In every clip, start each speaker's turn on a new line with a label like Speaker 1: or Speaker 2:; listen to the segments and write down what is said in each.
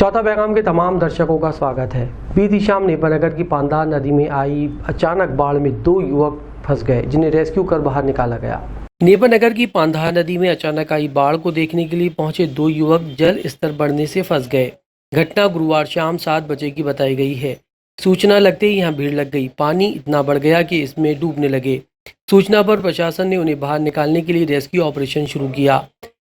Speaker 1: चौथा पैगाम के तमाम दर्शकों का स्वागत है। बीती शाम नेपानगर की पांधा नदी में आई अचानक बाढ़ में 2 युवक फंस गए, जिन्हें रेस्क्यू कर बाहर निकाला गया। नेपानगर की पांधा नदी में अचानक आई बाढ़ को देखने के लिए पहुंचे 2 युवक जल स्तर बढ़ने से फंस गए। घटना गुरुवार शाम 7 बजे की बताई गई है। सूचना लगते ही यहाँ भीड़ लग गई। पानी इतना बढ़ गया कि इसमें डूबने लगे। सूचना पर प्रशासन ने उन्हें बाहर निकालने के लिए रेस्क्यू ऑपरेशन शुरू किया।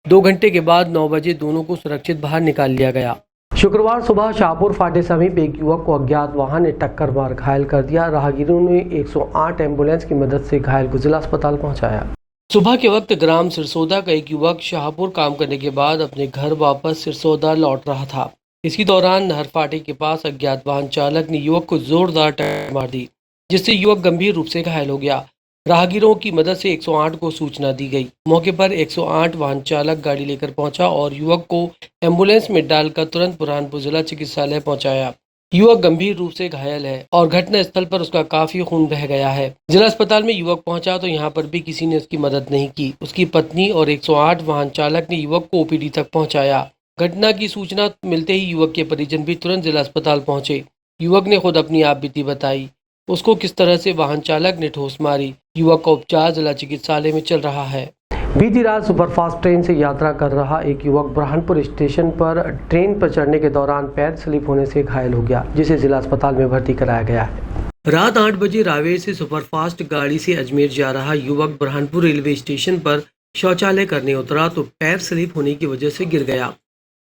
Speaker 1: 2 घंटे के बाद 9 बजे दोनों को सुरक्षित बाहर निकाल लिया गया। शुक्रवार सुबह शाहपुर फाटे समीप एक युवक को अज्ञात वाहन ने टक्कर मार घायल कर दिया। राहगीरों ने 108 एम्बुलेंस की मदद से घायल को जिला अस्पताल पहुंचाया। सुबह के वक्त ग्राम सिरसौदा का एक युवक शाहपुर काम करने के बाद अपने घर वापस सिरसौदा लौट रहा था। इसी दौरान नहर फाटे के पास अज्ञात वाहन चालक ने युवक को जोरदार टक्कर मार दी, जिससे युवक गंभीर रूप से घायल हो गया। राहगीरों की मदद से 108 को सूचना दी गई। मौके पर 108 वाहन चालक गाड़ी लेकर पहुंचा और युवक को एम्बुलेंस में डालकर तुरंत बुरहानपुर जिला चिकित्सालय पहुंचाया। युवक गंभीर रूप से घायल है और घटना स्थल पर उसका काफी खून बह गया है। जिला अस्पताल में युवक पहुंचा तो यहां पर भी किसी ने उसकी मदद नहीं की। उसकी पत्नी और 108 वाहन चालक ने युवक को ओपीडी तक पहुंचाया। घटना की सूचना मिलते ही युवक के परिजन भी तुरंत जिला अस्पताल पहुंचे। युवक ने खुद अपनी आपबीती बताई, उसको किस तरह से वाहन चालक ने ठोस मारी। युवक का उपचार जिला चिकित्सालय में चल रहा है। बीती रात सुपरफास्ट ट्रेन से यात्रा कर रहा एक युवक बुरहानपुर स्टेशन पर ट्रेन पर चढ़ने के दौरान पैर स्लिप होने से घायल हो गया, जिसे जिला अस्पताल में भर्ती कराया गया है। रात 8 बजे रावेर से सुपरफास्ट गाड़ी से अजमेर जा रहा युवक बुरहानपुर रेलवे स्टेशन पर शौचालय करने उतरा तो पैर स्लिप होने की वजह से गिर गया।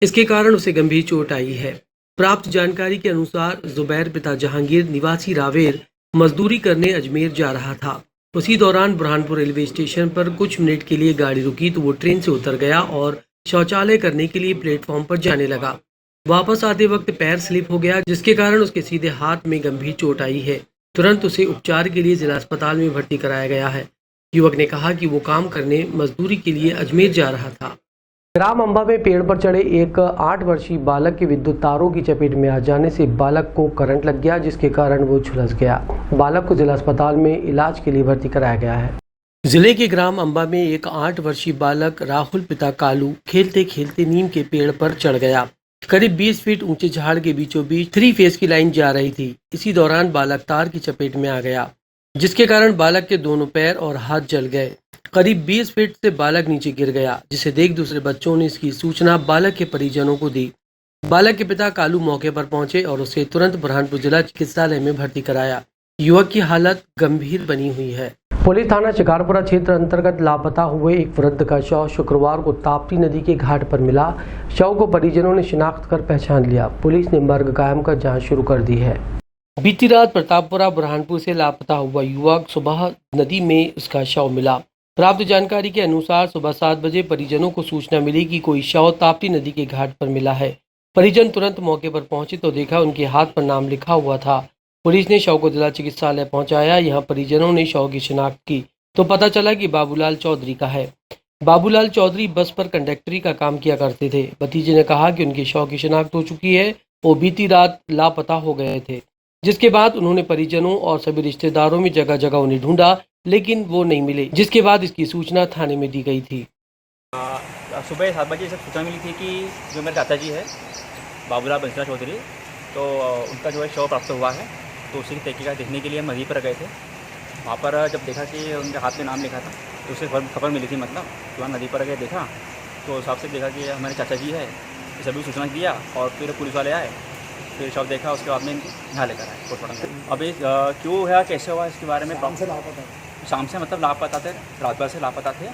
Speaker 1: इसके कारण उसे गंभीर चोट आई है। प्राप्त जानकारी के अनुसार जुबैर पिता जहांगीर निवासी रावेर मजदूरी करने अजमेर जा रहा था। उसी दौरान बुरहानपुर रेलवे स्टेशन पर कुछ मिनट के लिए गाड़ी रुकी तो वो ट्रेन से उतर गया और शौचालय करने के लिए प्लेटफॉर्म पर जाने लगा। वापस आते वक्त पैर स्लिप हो गया, जिसके कारण उसके सीधे हाथ में गंभीर चोट आई है। तुरंत उसे उपचार के लिए जिला अस्पताल में भर्ती कराया गया है। युवक ने कहा कि वो काम करने मजदूरी के लिए अजमेर जा रहा था। ग्राम अंबा में पेड़ पर चढ़े एक 8 वर्षीय बालक के विद्युत तारों की चपेट में आ जाने से बालक को करंट लग गया, जिसके कारण वो झुलस गया। बालक को जिला अस्पताल में इलाज के लिए भर्ती कराया गया है। जिले के ग्राम अंबा में एक 8 वर्षीय बालक राहुल पिता कालू खेलते खेलते नीम के पेड़ पर चढ़ गया। करीब 20 फीट ऊंचे झाड़ के बीचों बीच 3 फेज की लाइन जा रही थी। इसी दौरान बालक तार की चपेट में आ गया, जिसके कारण बालक के दोनों पैर और हाथ जल गए। करीब 20 फीट से बालक नीचे गिर गया, जिसे देख दूसरे बच्चों ने इसकी सूचना बालक के परिजनों को दी। बालक के पिता कालू मौके पर पहुंचे और उसे तुरंत बुरहानपुर जिला चिकित्सालय में भर्ती कराया। युवक की हालत गंभीर बनी हुई है। पुलिस थाना शिकारपुरा क्षेत्र अंतर्गत लापता हुए एक वृद्ध का शव शुक्रवार को ताप्ती नदी के घाट पर मिला। शव को परिजनों ने शिनाख्त कर पहचान लिया। पुलिस ने मर्ग कायम कर जाँच शुरू कर दी है। बीती रात प्रतापपुरा बुरहानपुर से लापता हुआ युवक सुबह नदी में उसका शव मिला। प्राप्त जानकारी के अनुसार सुबह 7 बजे परिजनों को सूचना मिली कि कोई शव ताप्ती नदी के घाट पर मिला है। परिजन तुरंत मौके पर पहुंचे तो देखा उनके हाथ पर नाम लिखा हुआ था। पुलिस ने शव को जिला चिकित्सालय पहुंचाया। यहां परिजनों ने शव की शिनाख्त की तो पता चला कि बाबूलाल चौधरी का है। बाबूलाल चौधरी बस पर कंडक्टरी का काम किया करते थे। भतीजे ने कहा कि उनके शव की शिनाख्त हो चुकी है। वो बीती रात लापता हो गए थे, जिसके बाद उन्होंने परिजनों और सभी रिश्तेदारों में जगह जगह उन्हें ढूंढा, लेकिन वो नहीं मिले, जिसके बाद इसकी सूचना थाने में दी गई थी।
Speaker 2: सुबह 7 बजे से सूचना मिली थी कि जो मेरे चाचा जी है बाबूलाल बंसरा चौधरी, तो उनका जो है शव प्राप्त हुआ है। तो उसी की तहकीकात देखने के लिए हम नदी पर गए थे। वहाँ पर जब देखा कि उनके हाथ में नाम लिखा था तो उससे खबर मिली थी, मतलब कि वहाँ नदी पर गए देखा तो हिसाब से देखा कि हमारे चाचा जी है। सभी सूचना दिया और फिर पुलिस वाले आए, फिर शव देखा, उसके बाद में यहाँ लेकर आए पोस्टमार्टम। अभी क्यों है कैसे हुआ इसके बारे में शाम से मतलब लापता थे, रात भर से लापता थे।